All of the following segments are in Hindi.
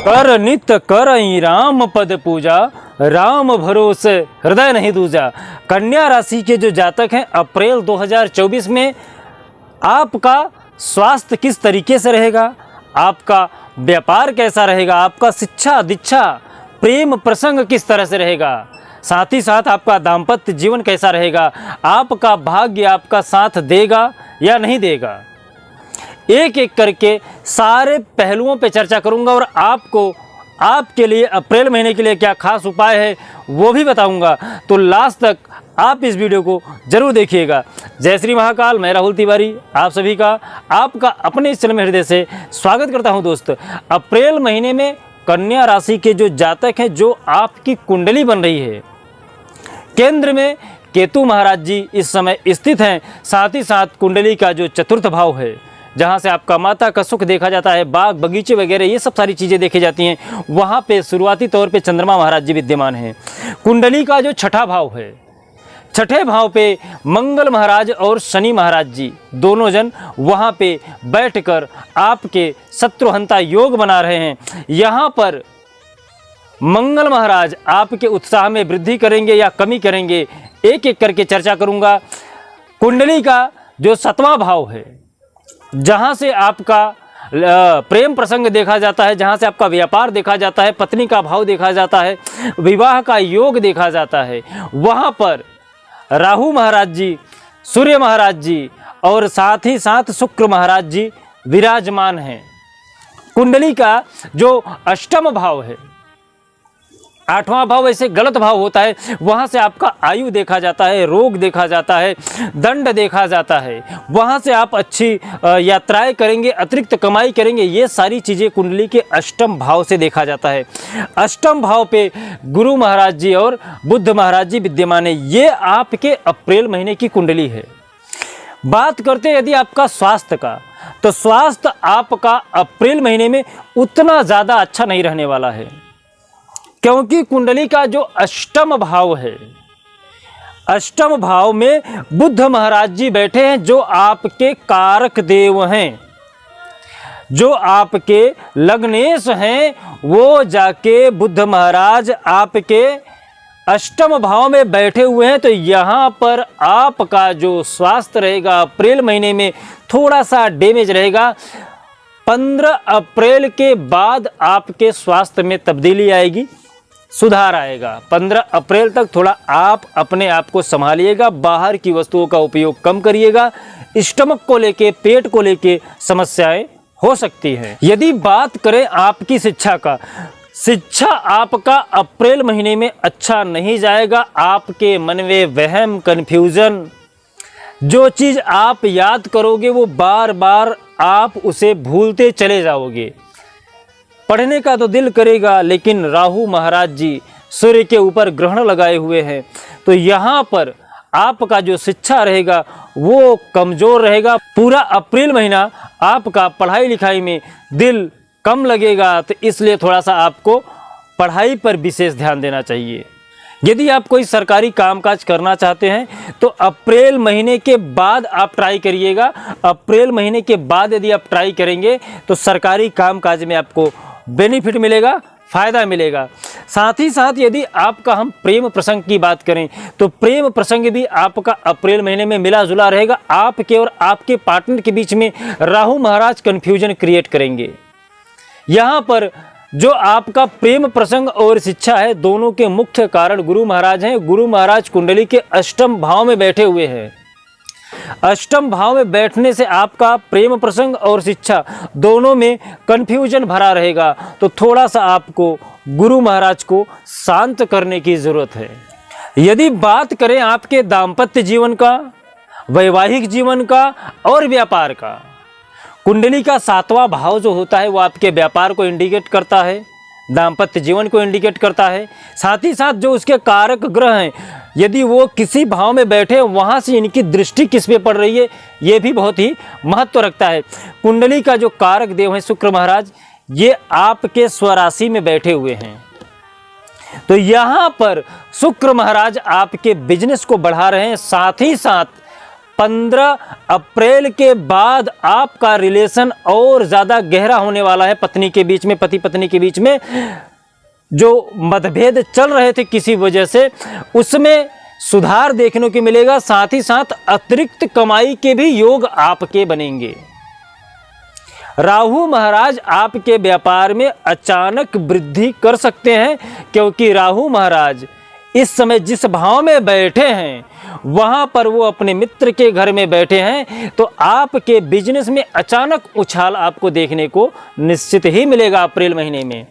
कर नित करई राम पद पूजा, राम भरोसे हृदय नहीं दूजा। कन्या राशि के जो जातक हैं, अप्रैल 2024 में आपका स्वास्थ्य किस तरीके से रहेगा, आपका व्यापार कैसा रहेगा, आपका शिक्षा दीक्षा प्रेम प्रसंग किस तरह से रहेगा, साथ ही साथ आपका दाम्पत्य जीवन कैसा रहेगा, आपका भाग्य आपका साथ देगा या नहीं देगा, एक एक करके सारे पहलुओं पे चर्चा करूंगा और आपको आपके लिए अप्रैल महीने के लिए क्या खास उपाय है वो भी बताऊंगा। तो लास्ट तक आप इस वीडियो को जरूर देखिएगा। जय श्री महाकाल, मैं राहुल तिवारी आप सभी का आपका अपने इस चैनल में हृदय से स्वागत करता हूं। दोस्त, अप्रैल महीने में कन्या राशि के जो जातक हैं, जो आपकी कुंडली बन रही है, केंद्र में केतु महाराज जी इस समय स्थित हैं। साथ ही साथ कुंडली का जो चतुर्थ भाव है, जहाँ से आपका माता का सुख देखा जाता है, बाग बगीचे वगैरह ये सब सारी चीज़ें देखी जाती हैं, वहाँ पे शुरुआती तौर पे चंद्रमा महाराज जी विद्यमान हैं। कुंडली का जो छठा भाव है, छठे भाव पे मंगल महाराज और शनि महाराज जी दोनों जन वहाँ पे बैठकर आपके शत्रुहंता योग बना रहे हैं। यहाँ पर मंगल महाराज आपके उत्साह में वृद्धि करेंगे या कमी करेंगे, एक एक करके चर्चा करूँगा। कुंडली का जो सातवां भाव है, जहाँ से आपका प्रेम प्रसंग देखा जाता है, जहाँ से आपका व्यापार देखा जाता है, पत्नी का भाव देखा जाता है, विवाह का योग देखा जाता है, वहाँ पर राहु महाराज जी, सूर्य महाराज जी और साथ ही साथ शुक्र महाराज जी विराजमान हैं। कुंडली का जो अष्टम भाव है, आठवां भाव वैसे गलत भाव होता है, वहाँ से आपका आयु देखा जाता है, रोग देखा जाता है, दंड देखा जाता है, वहाँ से आप अच्छी यात्राएं करेंगे, अतिरिक्त कमाई करेंगे, ये सारी चीज़ें कुंडली के अष्टम भाव से देखा जाता है। अष्टम भाव पे गुरु महाराज जी और बुध महाराज जी विद्यमान है। ये आपके अप्रैल महीने की कुंडली है। बात करते हैं यदि आपका स्वास्थ्य का, तो स्वास्थ्य आपका अप्रैल महीने में उतना ज़्यादा अच्छा नहीं रहने वाला है, क्योंकि कुंडली का जो अष्टम भाव है, अष्टम भाव में बुध महाराज जी बैठे हैं, जो आपके कारक देव हैं, जो आपके लग्नेश हैं, वो जाके बुध महाराज आपके अष्टम भाव में बैठे हुए हैं। तो यहाँ पर आपका जो स्वास्थ्य रहेगा अप्रैल महीने में थोड़ा सा डैमेज रहेगा। 15 अप्रैल के बाद आपके स्वास्थ्य में तब्दीली आएगी, सुधार आएगा। 15 अप्रैल तक थोड़ा आप अपने आप को संभालिएगा, बाहर की वस्तुओं का उपयोग कम करिएगा, स्टमक को लेके, पेट को लेके समस्याएं हो सकती हैं। यदि बात करें आपकी शिक्षा का, शिक्षा आपका अप्रैल महीने में अच्छा नहीं जाएगा। आपके मन में वहम, कन्फ्यूजन, जो चीज़ आप याद करोगे वो बार बार आप उसे भूलते चले जाओगे। पढ़ने का तो दिल करेगा, लेकिन राहु महाराज जी सूर्य के ऊपर ग्रहण लगाए हुए हैं, तो यहाँ पर आपका जो शिक्षा रहेगा वो कमज़ोर रहेगा। पूरा अप्रैल महीना आपका पढ़ाई लिखाई में दिल कम लगेगा, तो इसलिए थोड़ा सा आपको पढ़ाई पर विशेष ध्यान देना चाहिए। यदि आप कोई सरकारी कामकाज करना चाहते हैं तो अप्रैल महीने के बाद आप ट्राई करिएगा। अप्रैल महीने के बाद यदि आप ट्राई करेंगे तो सरकारी कामकाज में आपको बेनिफिट मिलेगा, फ़ायदा मिलेगा। साथ ही साथ यदि आपका हम प्रेम प्रसंग की बात करें तो प्रेम प्रसंग भी आपका अप्रैल महीने में मिला जुला रहेगा। आपके और आपके पार्टनर के बीच में राहु महाराज कन्फ्यूजन क्रिएट करेंगे। यहाँ पर जो आपका प्रेम प्रसंग और शिक्षा है, दोनों के मुख्य कारण गुरु महाराज हैं। गुरु महाराज कुंडली के अष्टम भाव में बैठे हुए हैं। अष्टम भाव में बैठने से आपका प्रेम प्रसंग और शिक्षा दोनों में कन्फ्यूजन भरा रहेगा, तो थोड़ा सा आपको गुरु महाराज को शांत करने की ज़रूरत है। यदि बात करें आपके दाम्पत्य जीवन का, वैवाहिक जीवन का और व्यापार का, कुंडली का सातवां भाव जो होता है वो आपके व्यापार को इंडिकेट करता है, दाम्पत्य जीवन को इंडिकेट करता है। साथ ही साथ जो उसके कारक ग्रह हैं, यदि वो किसी भाव में बैठे हैं, वहाँ से इनकी दृष्टि किस पे पड़ रही है, ये भी बहुत ही महत्व रखता है। कुंडली का जो कारक देव है शुक्र महाराज, ये आपके स्वराशि में बैठे हुए हैं, तो यहाँ पर शुक्र महाराज आपके बिजनेस को बढ़ा रहे हैं। साथ ही साथ 15 अप्रैल के बाद आपका रिलेशन और ज़्यादा गहरा होने वाला है। पत्नी के बीच में, पति पत्नी के बीच में जो मतभेद चल रहे थे किसी वजह से, उसमें सुधार देखने को मिलेगा। साथ ही साथ अतिरिक्त कमाई के भी योग आपके बनेंगे। राहु महाराज आपके व्यापार में अचानक वृद्धि कर सकते हैं, क्योंकि राहु महाराज इस समय जिस भाव में बैठे हैं वहां पर वो अपने मित्र के घर में बैठे हैं, तो आपके बिजनेस में अचानक उछाल आपको देखने को निश्चित ही मिलेगा अप्रैल महीने में।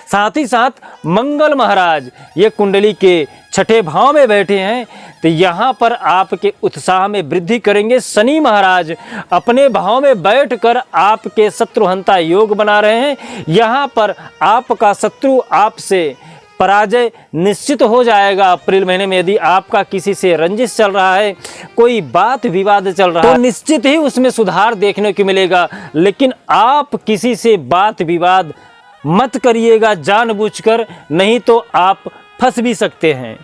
साथ ही साथ मंगल महाराज ये कुंडली के छठे भाव में बैठे हैं, तो यहाँ पर आपके उत्साह में वृद्धि करेंगे। शनि महाराज अपने भाव में बैठकर आपके शत्रुहंता योग बना रहे हैं। यहाँ पर आपका शत्रु आपसे पराजय निश्चित हो जाएगा अप्रैल महीने में। यदि आपका किसी से रंजिश चल रहा है, कोई बात विवाद चल रहा है, तो निश्चित ही उसमें सुधार देखने को मिलेगा। लेकिन आप किसी से बात विवाद मत करिएगा जानबूझकर, नहीं तो आप फंस भी सकते हैं।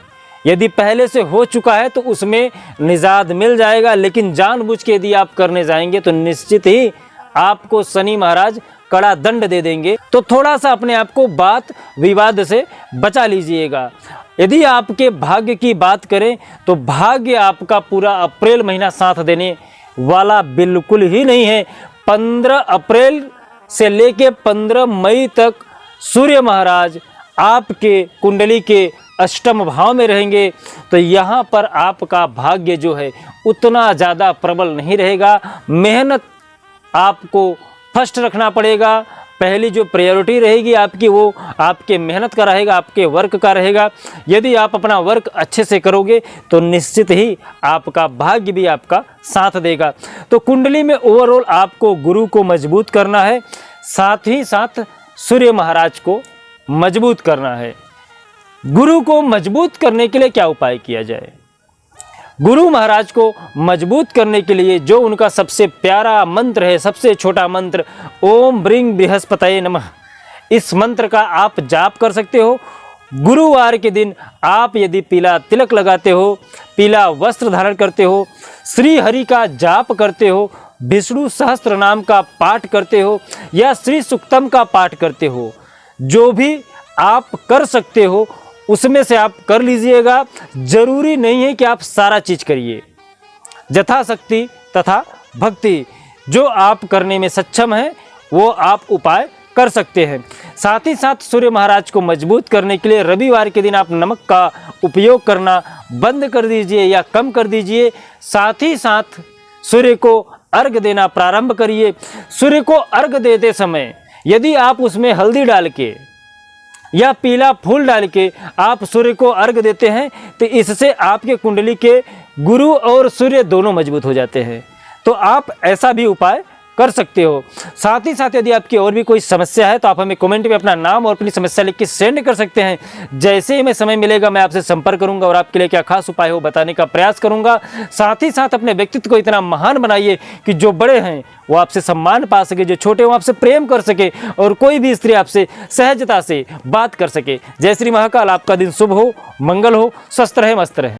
यदि पहले से हो चुका है तो उसमें निजात मिल जाएगा, लेकिन जानबूझ के यदि आप करने जाएंगे तो निश्चित ही आपको शनि महाराज कड़ा दंड दे देंगे। तो थोड़ा सा अपने आप को बात विवाद से बचा लीजिएगा। यदि आपके भाग्य की बात करें तो भाग्य आपका पूरा अप्रैल महीना साथ देने वाला बिल्कुल ही नहीं है। 15 अप्रैल से लेके 15 मई तक सूर्य महाराज आपके कुंडली के अष्टम भाव में रहेंगे, तो यहाँ पर आपका भाग्य जो है उतना ज़्यादा प्रबल नहीं रहेगा। मेहनत आपको फर्स्ट रखना पड़ेगा। पहली जो प्रायोरिटी रहेगी आपकी वो आपके मेहनत का रहेगा, आपके वर्क का रहेगा। यदि आप अपना वर्क अच्छे से करोगे तो निश्चित ही आपका भाग्य भी आपका साथ देगा। तो कुंडली में ओवरऑल आपको गुरु को मजबूत करना है, साथ ही साथ सूर्य महाराज को मजबूत करना है। गुरु को मजबूत करने के लिए क्या उपाय किया जाए? गुरु महाराज को मजबूत करने के लिए जो उनका सबसे प्यारा मंत्र है, सबसे छोटा मंत्र, ओम ब्रिंग बृहस्पतये नमः, इस मंत्र का आप जाप कर सकते हो। गुरुवार के दिन आप यदि पीला तिलक लगाते हो, पीला वस्त्र धारण करते हो, श्री हरि का जाप करते हो, विष्णु सहस्त्र नाम का पाठ करते हो या श्री सुक्तम का पाठ करते हो, जो भी आप कर सकते हो उसमें से आप कर लीजिएगा। जरूरी नहीं है कि आप सारा चीज करिए, यथाशक्ति तथा भक्ति जो आप करने में सक्षम हैं वो आप उपाय कर सकते हैं। साथ ही साथ सूर्य महाराज को मजबूत करने के लिए रविवार के दिन आप नमक का उपयोग करना बंद कर दीजिए या कम कर दीजिए। साथ ही साथ सूर्य को अर्घ देना प्रारंभ करिए। सूर्य को अर्घ देते समय यदि आप उसमें हल्दी डाल के या पीला फूल डाल के आप सूर्य को अर्घ देते हैं तो इससे आपके कुंडली के गुरु और सूर्य दोनों मजबूत हो जाते हैं। तो आप ऐसा भी उपाय कर सकते हो। साथ ही साथ यदि आपकी और भी कोई समस्या है तो आप हमें कमेंट में अपना नाम और अपनी समस्या लिख के सेंड कर सकते हैं। जैसे ही मैं समय मिलेगा मैं आपसे संपर्क करूंगा और आपके लिए क्या खास उपाय हो बताने का प्रयास करूंगा। साथ ही साथ अपने व्यक्तित्व को इतना महान बनाइए कि जो बड़े हैं वो आपसे सम्मान पा सके, जो छोटे हो आपसे प्रेम कर सके और कोई भी स्त्री आपसे सहजता से बात कर सके। जय श्री महाकाल। आपका दिन शुभ हो, मंगल हो, स्वस्थ रहे, मस्त रहे।